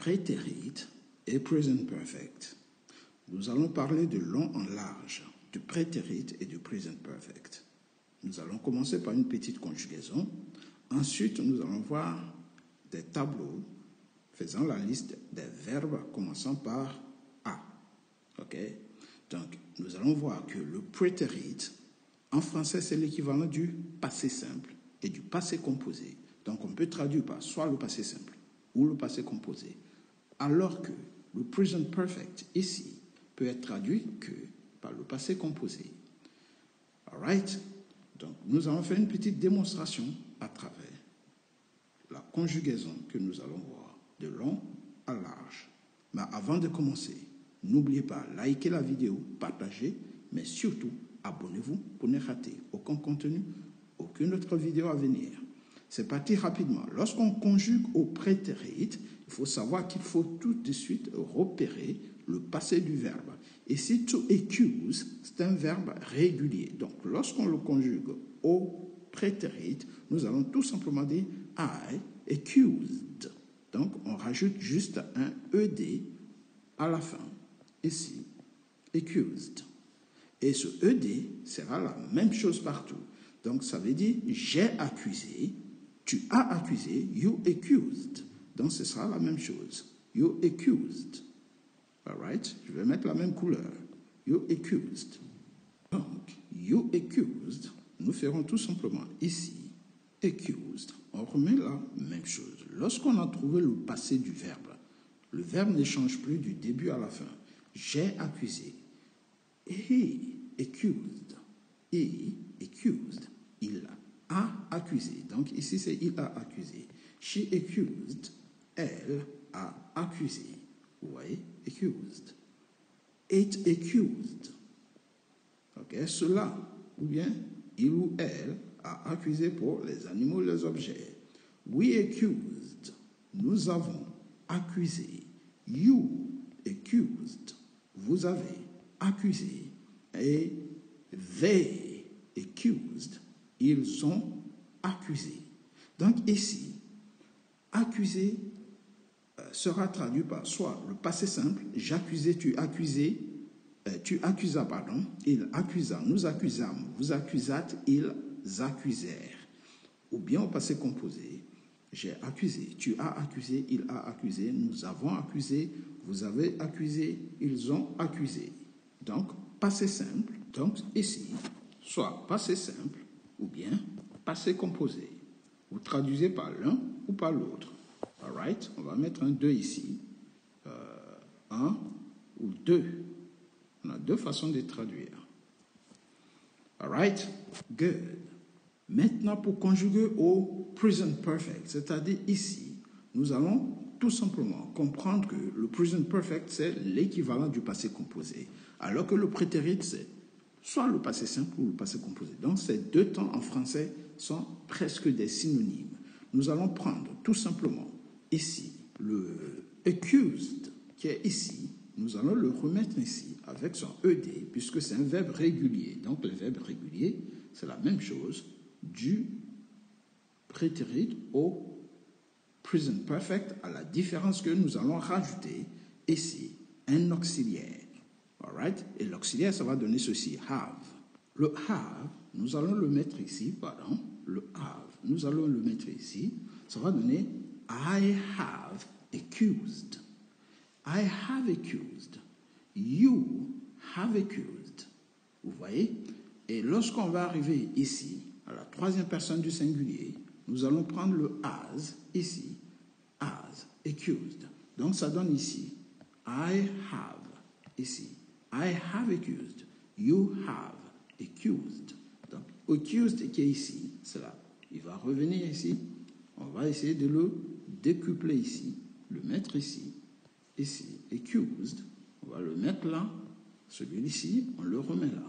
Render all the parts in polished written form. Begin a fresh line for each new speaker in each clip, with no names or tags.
prétérit et present perfect. Nous allons parler de long en large, du prétérit et du present perfect. Nous allons commencer par une petite conjugaison. Ensuite, nous allons voir des tableaux faisant la liste des verbes commençant par A. OK? Donc, nous allons voir que le prétérit, en français, c'est l'équivalent du passé simple et du passé composé. Donc, on peut traduire par soit le passé simple ou le passé composé. Alors que le present perfect, ici, peut être traduit que par le passé composé. All right? Donc, nous allons faire une petite démonstration à travers la conjugaison que nous allons voir de long à large. Mais avant de commencer, n'oubliez pas, likez la vidéo, partagez, mais surtout, abonnez-vous pour ne rater aucun contenu, aucune autre vidéo à venir. C'est parti rapidement. Lorsqu'on conjugue au prétérit, il faut savoir qu'il faut tout de suite repérer le passé du verbe. Ici, to accuse, c'est un verbe régulier. Donc, lorsqu'on le conjugue au prétérit, nous allons tout simplement dire I accused. Donc, on rajoute juste un ED à la fin. Ici, accused. Et ce ED sera la même chose partout. Donc, ça veut dire j'ai accusé, tu as accusé, you accused. Donc, ce sera la même chose. You accused. All right? Je vais mettre la même couleur. You accused. Donc, you accused, nous ferons tout simplement ici, accused. On remet la même chose. Lorsqu'on a trouvé le passé du verbe, le verbe ne change plus du début à la fin. J'ai accusé. He accused. He accused. Il a accusé. Donc ici, c'est il a accusé. She accused. Elle a accusé. Vous voyez? Accused. It accused. Ok? Cela, ou bien il ou elle a accusé pour les animaux et les objets. We accused. Nous avons accusé. You accused. Vous avez accusé. Et they accused. Ils ont accusé. Donc ici, accusé sera traduit par soit le passé simple, j'accusais, tu accusas, pardon, il accusa, nous accusâmes, vous accusâtes, ils accusèrent. Ou bien au passé composé, j'ai accusé, tu as accusé, il a accusé, nous avons accusé, vous avez accusé, ils ont accusé. Donc, passé simple, donc ici, soit passé simple ou bien passé composé. Vous traduisez par l'un ou par l'autre. All right? On va mettre un 2 ici. Un ou deux. On a deux façons de traduire. All right? Good. Maintenant, pour conjuguer au present perfect, c'est-à-dire ici, nous allons tout simplement comprendre que le present perfect, c'est l'équivalent du passé composé, alors que le prétérit, c'est soit le passé simple ou le passé composé. Donc, ces deux temps en français sont presque des synonymes. Nous allons prendre tout simplement ici le accused qui est ici. Nous allons le remettre ici avec son ED puisque c'est un verbe régulier. Donc, le verbe régulier, c'est la même chose du prétérit au present perfect, à la différence que nous allons rajouter ici un auxiliaire. All right? Et l'auxiliaire, ça va donner ceci, have. Le have, nous allons le mettre ici, pardon. Le have, nous allons le mettre ici. Ça va donner I have accused. I have accused. You have accused. Vous voyez? Et lorsqu'on va arriver ici, à la troisième personne du singulier, nous allons prendre le as ici. As accused. Donc ça donne ici I have ici. I have accused. You have accused. Donc accused qui est ici, c'est là. Il va revenir ici. On va essayer de le décupler ici, le mettre ici. Ici, accused. On va le mettre là. Celui-ci, on le remet là.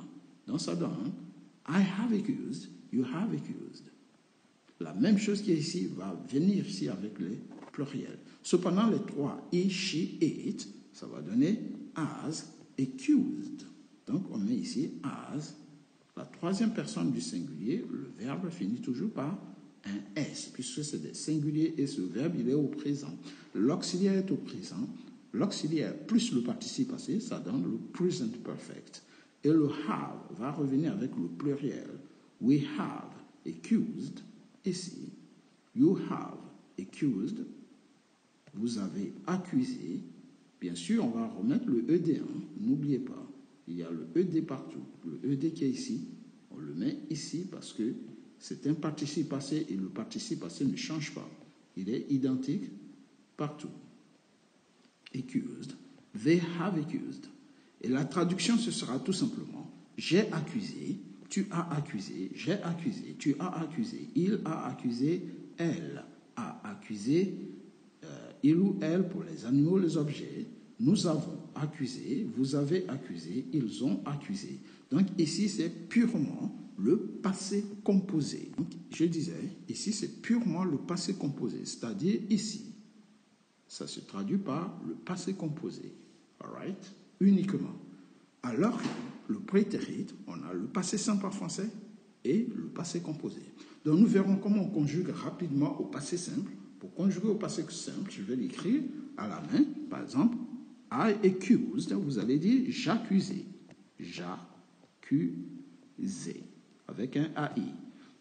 Donc ça donne I have accused. You have accused. La même chose qui est ici va venir ici avec les pluriels. Cependant, les trois, he, she, it, ça va donner as accused. Donc, on met ici as, la troisième personne du singulier, le verbe finit toujours par un S, puisque c'est des singuliers et ce verbe, il est au présent. L'auxiliaire est au présent. L'auxiliaire plus le participe passé, ça donne le present perfect. Et le have va revenir avec le pluriel. We have accused, ici. You have accused. Vous avez accusé. Bien sûr, on va remettre le ED. N'oubliez pas, il y a le ED partout. Le ED qui est ici, on le met ici parce que c'est un participe passé et le participe passé ne change pas. Il est identique partout. Accused. They have accused. Et la traduction, ce sera tout simplement j'ai accusé, tu as accusé, j'ai accusé, tu as accusé, il a accusé, elle a accusé, il ou elle pour les animaux, les objets. Nous avons accusé, vous avez accusé, ils ont accusé. Donc ici, c'est purement le passé composé. Donc, je disais, ici, c'est purement le passé composé, c'est-à-dire ici. Ça se traduit par le passé composé. All right? Uniquement. Alors que le prétérit, on a le passé simple en français et le passé composé. Donc nous verrons comment on conjugue rapidement au passé simple. Pour conjuguer au passé simple, je vais l'écrire à la main. Par exemple, I accused, vous allez dire j'accusais. J'accusais. Avec un AI.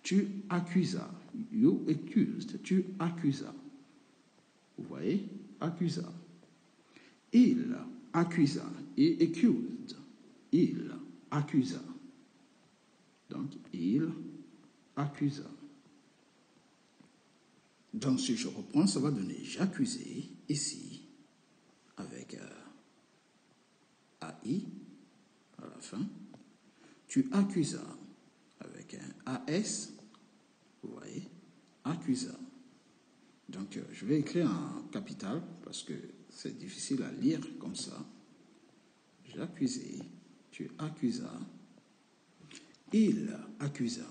Tu accusas. You accused. Tu accusas. Vous voyez? Accusa. Il accusa. Et accused. Il accusa. Donc, il accusa. Donc, si je reprends, ça va donner j'accusais ici avec AI à la fin. Tu accusas avec un AS. Vous voyez? Accusa. Donc, je vais écrire en capital parce que c'est difficile à lire comme ça. J'accusais, tu accusas, il accusa.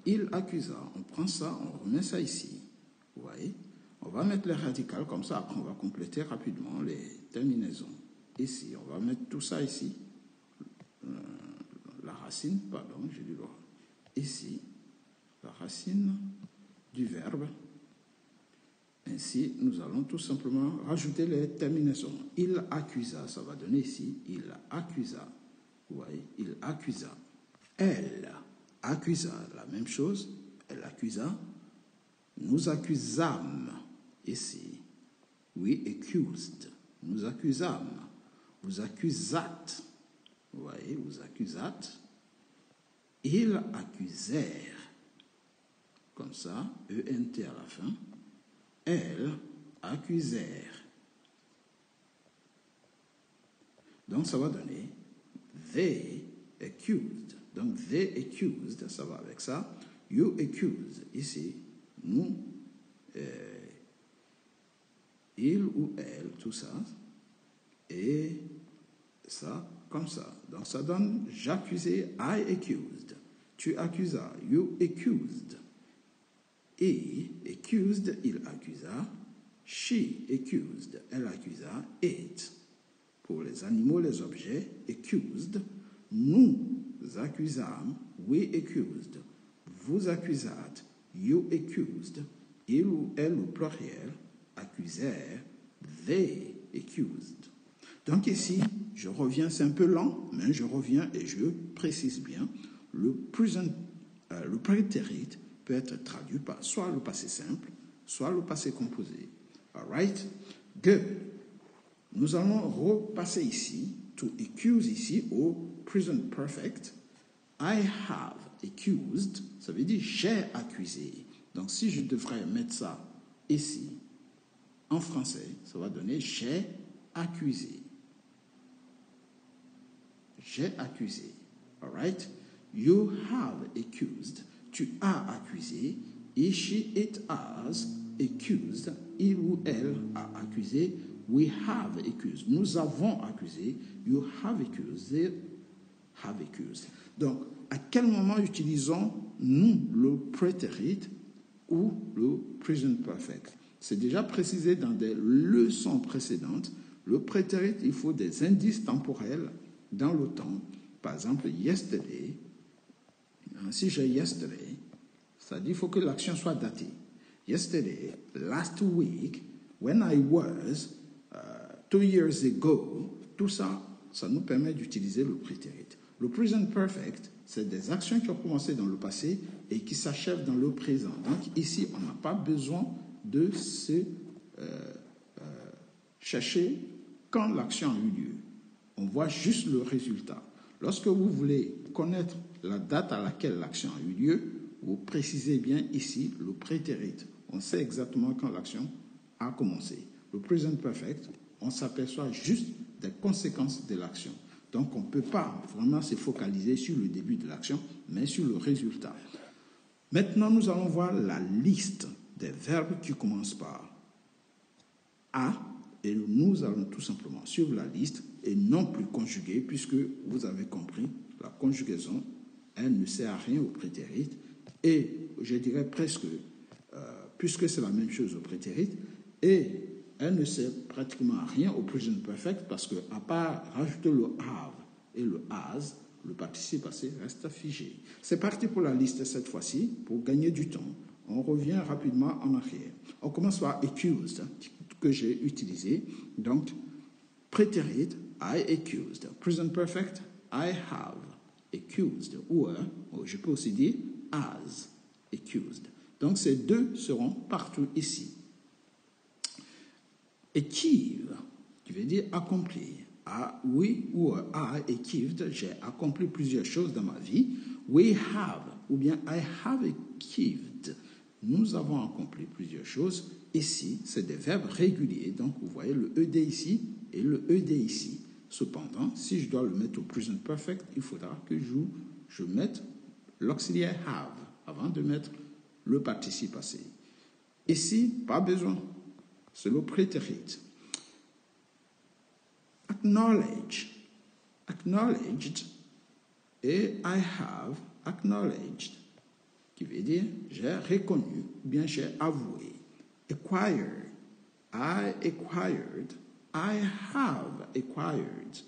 Il accusa, on prend ça, on remet ça ici. Vous voyez? On va mettre les radicales comme ça, après on va compléter rapidement les terminaisons. Ici, on va mettre tout ça ici. La racine, pardon, j'ai dû le voir. Ici, la racine du verbe. Ainsi, nous allons tout simplement rajouter les terminaisons. Il accusa, ça va donner ici, il accusa. Vous voyez, il accusa. Elle accusa, la même chose, elle accusa. Nous accusâmes, ici. We accused. Nous accusâmes. Vous accusâtes. Vous voyez, vous accusâtes. Ils accusèrent. Comme ça, ENT à la fin. Elles accusèrent. Donc, ça va donner they accused. Donc, they accused, ça va avec ça. You accused. Ici, nous, il ou elle, tout ça. Et ça, comme ça. Donc, ça donne j'accusais, I accused. Tu accusas, you accused. Et accused, il accusa. She accused, elle accusa. It, pour les animaux, les objets. Accused, nous accusâmes. We accused. Vous accusâtes. You accused. Il ou elle, au pluriel, accusèrent. They accused. Donc ici, je reviens, c'est un peu lent, mais je reviens et je précise bien. Le prétérit peut être traduit par soit le passé simple, soit le passé composé. All right? Good. Nous allons repasser ici, to accuse ici, au present perfect. I have accused, ça veut dire j'ai accusé. Donc si je devrais mettre ça ici, en français, ça va donner j'ai accusé. J'ai accusé. All right? You have accused. Tu as accusé. He, she, it has accused. Il ou elle a accusé. We have accused. Nous avons accusé. You have accused. They have accused. Donc, à quel moment utilisons-nous le prétérit ou le present perfect? C'est déjà précisé dans des leçons précédentes. Le prétérit, il faut des indices temporels dans le temps. Par exemple, yesterday. Si j'ai yesterday, C'est-à-dire qu'il faut que l'action soit datée. Yesterday, last week, when I was, 2 years ago, tout ça, ça nous permet d'utiliser le prétérit. Le present perfect, c'est des actions qui ont commencé dans le passé et qui s'achèvent dans le présent. Donc ici, on n'a pas besoin de se chercher quand l'action a eu lieu. On voit juste le résultat. Lorsque vous voulez connaître la date à laquelle l'action a eu lieu, vous précisez bien ici le prétérit. On sait exactement quand l'action a commencé. Le present perfect, on s'aperçoit juste des conséquences de l'action. Donc, on ne peut pas vraiment se focaliser sur le début de l'action, mais sur le résultat. Maintenant, nous allons voir la liste des verbes qui commencent par A, et nous allons tout simplement suivre la liste et non plus conjuguer, puisque vous avez compris, la conjugaison, elle ne sert à rien au prétérit, et je dirais presque, puisque c'est la même chose au prétérit, et elle ne sert pratiquement à rien au present perfect parce que, à part rajouter le have et le has, le participe passé reste figé. C'est parti pour la liste cette fois-ci. Pour gagner du temps, on revient rapidement en arrière. On commence par accused, que j'ai utilisé. Donc, prétérit, I accused. Present perfect, I have accused. Ou je peux aussi dire as accused. Donc, ces deux seront partout ici. Achieve, qui veut dire accomplir. Oui ou I achieved, j'ai accompli plusieurs choses dans ma vie. We have, ou bien I have achieved. Nous avons accompli plusieurs choses. Ici, c'est des verbes réguliers. Donc, vous voyez le ED ici et le ED ici. Cependant, si je dois le mettre au present perfect, il faudra que je mette l'auxiliaire have avant de mettre le participe passé. Ici, pas besoin. C'est le prétérit. Acknowledge, acknowledged, et I have acknowledged, qui veut dire j'ai reconnu, ou bien j'ai avoué. Acquire, I acquired, I have acquired.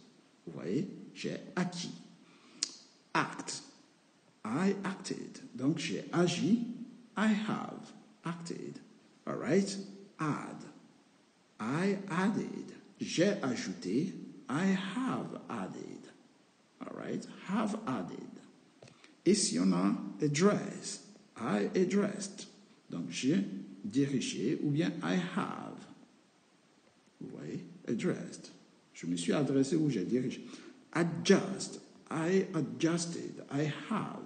Vous voyez, j'ai acquis. Act, I acted, donc j'ai agi, I have acted. All right? Add, I added. J'ai ajouté. I have added. All right? Have added. Ici, on a address. I addressed. Donc, j'ai dirigé ou bien I have. Vous voyez? Addressed. Je me suis adressé ou j'ai dirigé. Adjust. I adjusted. I have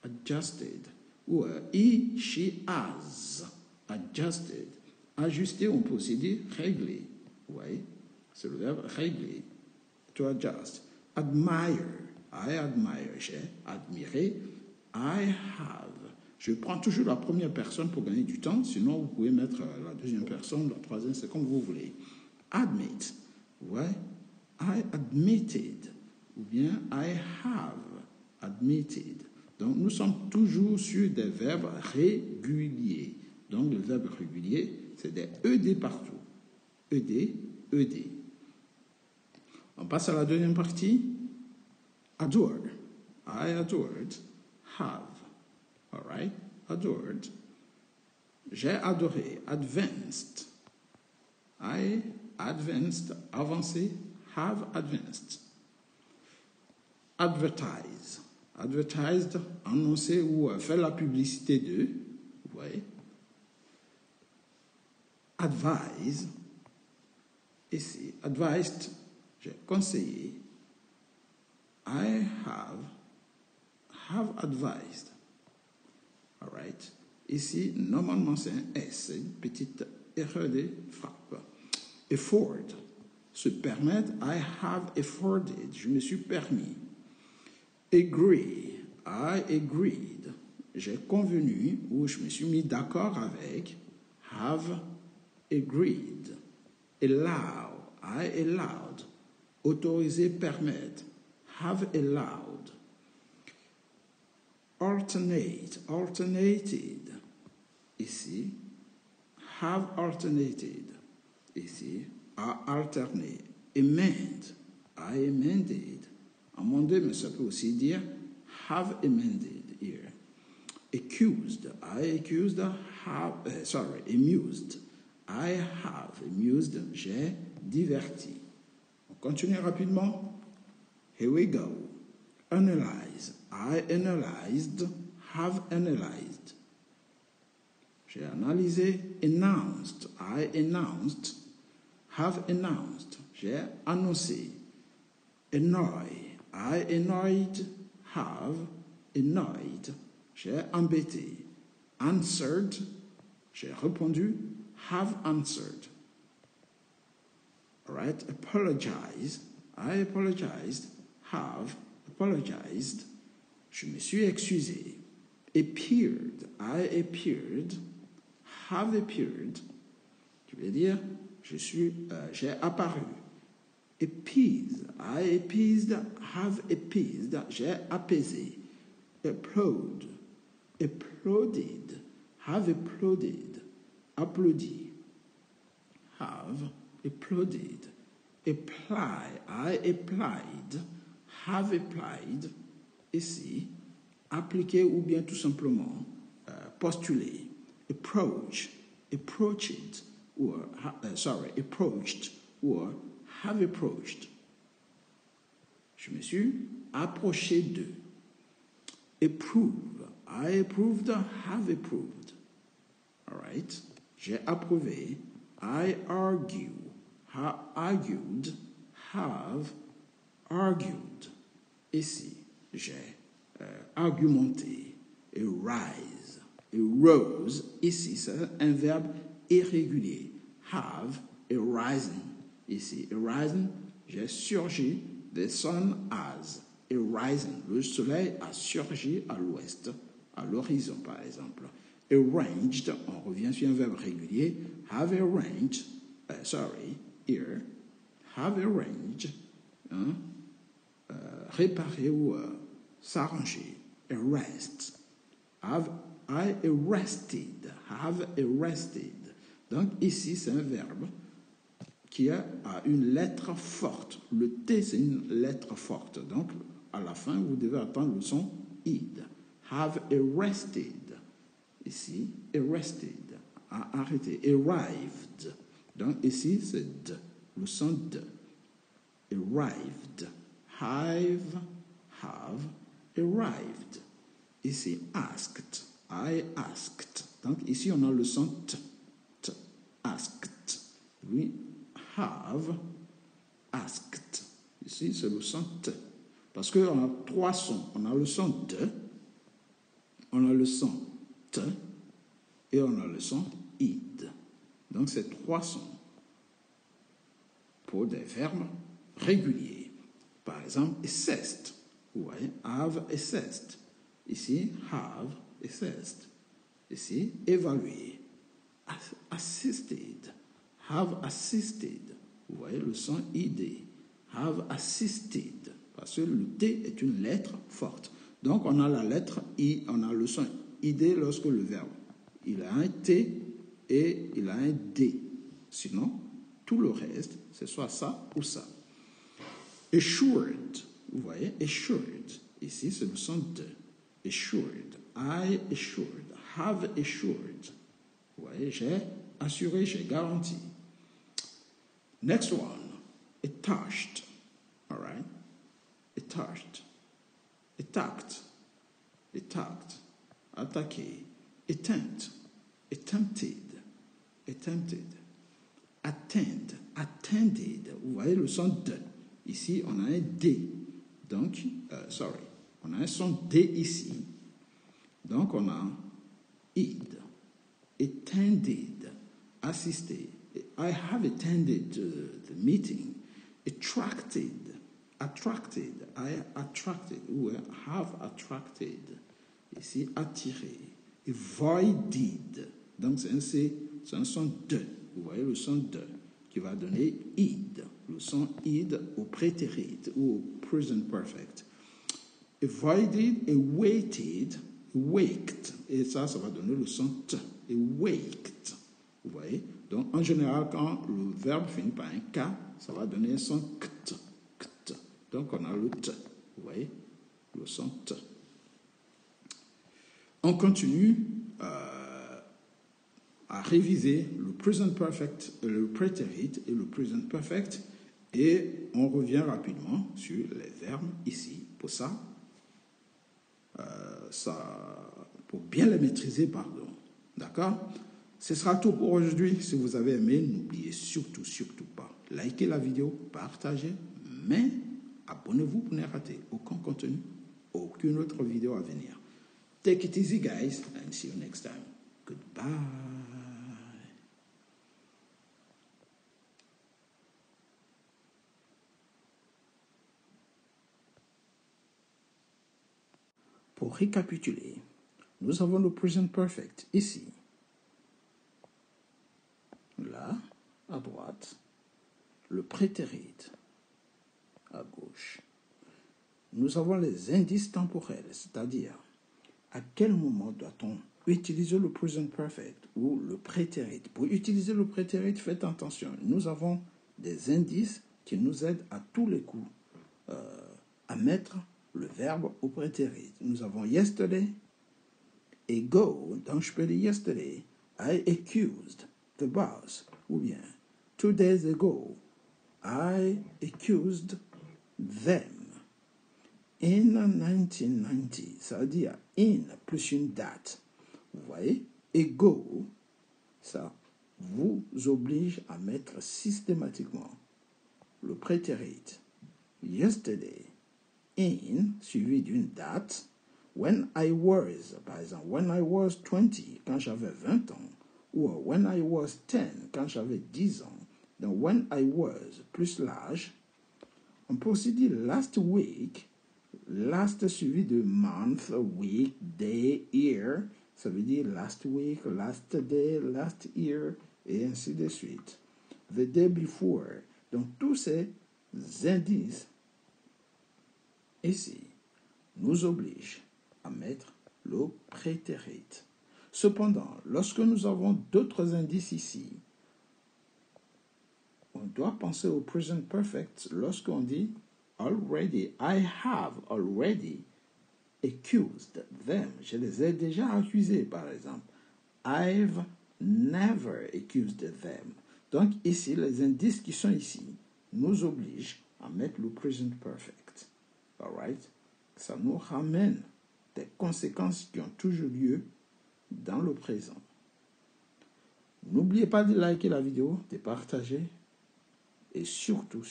adjusted. Ou he, she has adjusted. Ajuster, on peut aussi dire régler. Vous voyez? C'est le verbe régler. To adjust. Admire. I admire. J'ai admiré. I have. Je prends toujours la première personne pour gagner du temps. Sinon, vous pouvez mettre la deuxième personne, la troisième, c'est comme vous voulez. Admit. Vous voyez? I admitted. Ou bien I have admitted. Donc, nous sommes toujours sur des verbes réguliers. Donc, le verbe régulier, c'est des ED partout. ED, ED. On passe à la deuxième partie. Adore. I adored. Have. All right? Adored. J'ai adoré. Advanced. I advanced. Avancé. Have advanced. Advertise. Advertised. Annoncer ou faire la publicité de. Vous voyez? Advise, ici, advised, j'ai conseillé. I have advised. All right. Ici, normalement, c'est un S, c'est une petite erreur de frappe. Afford, se permettre. I have afforded, je me suis permis. Agree, I agreed, j'ai convenu ou je me suis mis d'accord avec. Have agreed. Allow, I allowed. Autoriser, permettre. Have allowed. Alternate, alternated. Ici, have alternated. Ici, a alterné. Amend, I amended. Amender, mais ça peut aussi dire have amended here. Accused. I accused have, amused. I have amused. J'ai diverti. On continue rapidement. Here we go. Analyze. I analyzed. Have analyzed. J'ai analysé. Announced. I announced. Have announced. J'ai annoncé. Annoy. I annoyed. Have annoyed. J'ai embêté. Answered. J'ai répondu. Have answered. All right. Apologize. I apologized. Have apologized. Je me suis excusé. Appeared. I appeared. Have appeared. Tu veux dire, j'ai apparu. Appease. I appeased. Have appeased. J'ai apaisé. Applaud. Applauded. Have applauded. Applaudi. Have applauded. Apply. I applied. Have applied. Ici, appliquer ou bien tout simplement postuler. Approach. Approached. Or, approached. Or, have approached. Je me suis approché de. Approve. I approved. Have approved. All right. J'ai approuvé. I argue. Argued. Have argued. Ici, j'ai argumenté. Arise. Arose. Ici, c'est un verbe irrégulier. Have arisen. Ici, arisen, j'ai surgi. The sun has arisen. Le soleil a surgi à l'ouest, à l'horizon par exemple. Arranged, on revient sur un verbe régulier. Have arranged, here. Have arranged, réparer ou s'arranger. Arrest. Have I arrested. Have arrested. Donc ici, c'est un verbe qui a une lettre forte. Le T, c'est une lettre forte. Donc, à la fin, vous devez attendre le son id. Have arrested. Ici, arrested. A arrêté. Arrived. Donc, ici, c'est d. Le son d. Arrived. Have arrived. Ici, asked. I asked. Donc, ici, on a le son t. T. Asked. Oui. Have asked. Ici, c'est le son T. Parce qu'on a trois sons. On a le son D, on a le son T et on a le son id. Donc, c'est trois sons pour des verbes réguliers. Par exemple, assessed. Ouais, have assessed. Ici, have assessed. Ici, évaluer. Assisted. Have assisted. Vous voyez le son id. Have assisted. Parce que le T est une lettre forte. Donc, on a la lettre I, on a le son id lorsque le verbe, il a un T et il a un D. Sinon, tout le reste, c'est soit ça ou ça. Assured. Vous voyez, assured. Ici, c'est le son de. Assured. I assured. Have assured. Vous voyez, j'ai assuré, j'ai garanti. Next one, attached. All right? Attached. Attacked. Attacked. Attaqué. Attempt. Attempted. Attempted. Attend. Attended. Vous voyez le son de. Ici, on a un D. Donc, on a un son D ici. Donc, on a id. Attended. Assisté. I have attended the meeting. Attracted. Attracted. I attracted. Ou have attracted. Ici, attiré. Avoided. Donc, c'est un son de. Vous voyez le son de qui va donner id. Le son id au prétérit ou au present perfect. Avoided, awaited, waked. Et ça va donner le son t. Awaked. Vous voyez? Donc, en général, quand le verbe finit par un K, ça va donner un son kt, kt. Donc, on a le T. Vous voyez? Le son T. On continue à réviser le present perfect, le prétérit et le present perfect, et on revient rapidement sur les verbes ici. Pour ça, pour bien les maîtriser, pardon. D'accord? Ce sera tout pour aujourd'hui. Si vous avez aimé, n'oubliez surtout pas, likez la vidéo, partagez, mais abonnez-vous pour ne rater aucun contenu, aucune autre vidéo à venir. Take it easy, guys, and see you next time. Goodbye. Pour récapituler, nous avons le present perfect ici, là, à droite, le prétérit à gauche. Nous avons les indices temporels, c'est-à-dire à quel moment doit-on utiliser le present perfect ou le prétérit. Pour utiliser le prétérit, faites attention, nous avons des indices qui nous aident à tous les coups à mettre le verbe au prétérit. Nous avons yesterday, ago, donc je peux dire yesterday, I accused the boss, ou bien 2 days ago, I accused them. In 1990, ça veut dire in plus une date. Vous voyez, ago, ça vous oblige à mettre systématiquement le prétérit. Yesterday, in, suivi d'une date. When I was, par exemple, when I was 20, quand j'avais 20 ans. Ou when I was 10, quand j'avais 10 ans. Donc, when I was, plus l'âge. On peut aussi dire last week. Last suivi de month, week, day, year. Ça veut dire last week, last day, last year, et ainsi de suite. The day before. Donc, tous ces indices ici nous obligent à mettre le prétérit. Cependant, lorsque nous avons d'autres indices ici, on doit penser au present perfect lorsqu'on dit already, I have already accused them. Je les ai déjà accusés, par exemple. I've never accused them. Donc ici, les indices qui sont ici nous obligent à mettre le present perfect. All right? Ça nous ramène des conséquences qui ont toujours lieu dans le présent. N'oubliez pas de liker la vidéo, de partager et surtout,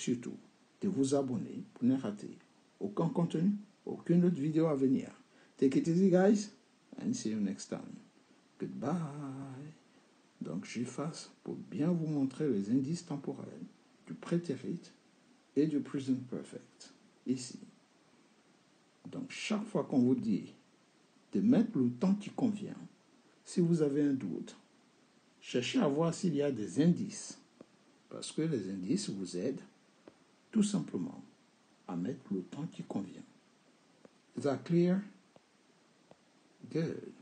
de vous abonner pour ne rater aucun contenu, aucune autre vidéo à venir. Take it easy, guys, and see you next time. Goodbye. Donc, j'efface pour bien vous montrer les indices temporels du prétérit et du present perfect, ici. Donc, chaque fois qu'on vous dit de mettre le temps qui convient, si vous avez un doute, cherchez à voir s'il y a des indices, parce que les indices vous aident tout simplement à mettre le temps qui convient. Is that clear? Good.